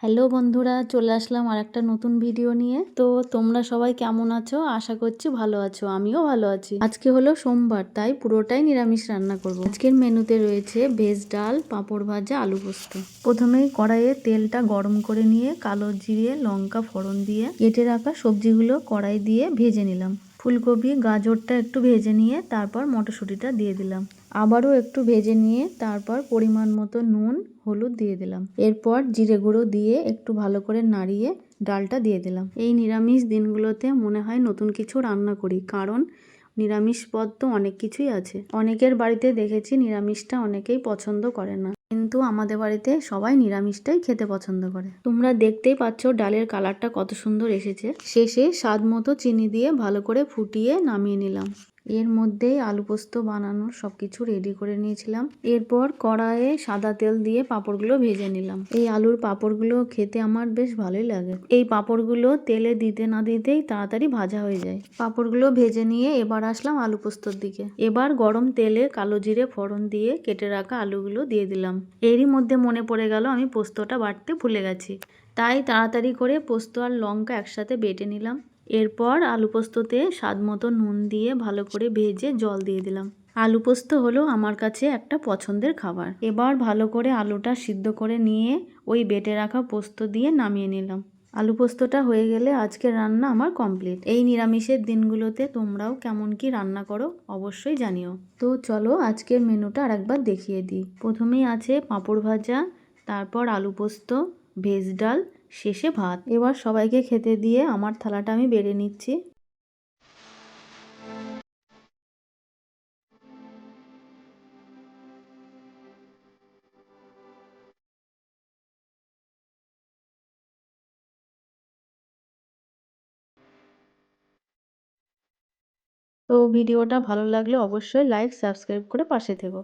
Hello বন্ধুরা, চলে আসলাম আর একটা নতুন ভিডিও নিয়ে। তো তোমরা সবাই কেমন আছো? আশা করছি ভালো আছো, আমিও ভালো আছি। আজকে হলো সোমবার, তাই পুরোটাই নিরামিষ রান্না করব। আজকের মেনুতে রয়েছে ভেজ ডাল, পাঁপড় ভাজা, আলু পোস্ত। প্রথমেই কড়াইয়ে তেলটা গরম করে নিয়ে কালো জিরে, লঙ্কা ফোড়ন দিয়ে কেটে রাখা সবজিগুলো কড়াই দিয়ে ভেজে নিলাম। ফুলকপি গাজরটা একটু ভেজে নিয়ে তারপর মটরশুঁটিটা দিয়ে দিলাম। আবারও একটু ভেজে নিয়ে তারপর পরিমাণ মতো নুন, হলুদ দিয়ে দিলাম। এরপর জিরে গুঁড়ো দিয়ে একটু ভালো করে নাড়িয়ে ডালটা দিয়ে দিলাম। এই নিরামিষ দিনগুলোতে মনে হয় নতুন কিছু রান্না করি, কারণ নিরামিষ পদ তো অনেক কিছুই আছে। অনেকের বাড়িতে দেখেছি নিরামিষটা অনেকেই পছন্দ করে না, কিন্তু আমাদের বাড়িতে সবাই নিরামিষটাই খেতে পছন্দ করে। তোমরা দেখতেই পাচ্ছ ডালের কালারটা কত সুন্দর এসেছে। শেষে স্বাদ মতো চিনি দিয়ে ভালো করে ফুটিয়ে নামিয়ে নিলাম। এর মধ্যেই আলু পোস্ত বানানোর সবকিছু রেডি করে নিয়েছিলাম। এরপর কড়াইয়ে সাদা তেল দিয়ে পাঁপড়গুলো ভেজে নিলাম। এই আলুর পাঁপড়গুলো খেতে আমার বেশ ভালোই লাগে। এই পাঁপড়গুলো তেলে দিতে না দিতেই তাড়াতাড়ি ভাজা হয়ে যায়। পাঁপড়গুলো ভেজে নিয়ে এবার আসলাম আলু পোস্তর দিকে। এবার গরম তেলে কালো জিরে ফোড়ন দিয়ে কেটে রাখা আলুগুলো দিয়ে দিলাম। এরই মধ্যে মনে পড়ে গেল আমি পোস্তটা বাটতে ভুলে গেছি, তাই তাড়াতাড়ি করে পোস্ত আর লঙ্কা একসাথে বেটে নিলাম। এরপর আলু পোস্ততে স্বাদ মতো নুন দিয়ে ভালো করে ভেজে জল দিয়ে দিলাম। আলু পোস্ত হলো আমার কাছে একটা পছন্দের খাবার। এবার ভালো করে আলুটা সিদ্ধ করে নিয়ে ওই বেটে রাখা পোস্ত দিয়ে নামিয়ে নিলাম। আলু পোস্তটা হয়ে গেলে আজকের রান্না আমার কমপ্লিট। এই নিরামিষের দিনগুলোতে তোমরাও কেমন কি রান্না করো অবশ্যই জানিও। তো চলো আজকের মেনুটা আরেকবার দেখিয়ে দিই। প্রথমেই আছে পাঁপড় ভাজা, তারপর আলু পোস্ত, ভেজ ডাল, শেষে ভাত। এবার সবাইকে খেতে দিয়ে আমার থালাটা আমি বেড়ে নিচ্ছি। তো ভিডিওটা ভালো লাগলে অবশ্যই লাইক সাবস্ক্রাইব করে পাশে থেকো।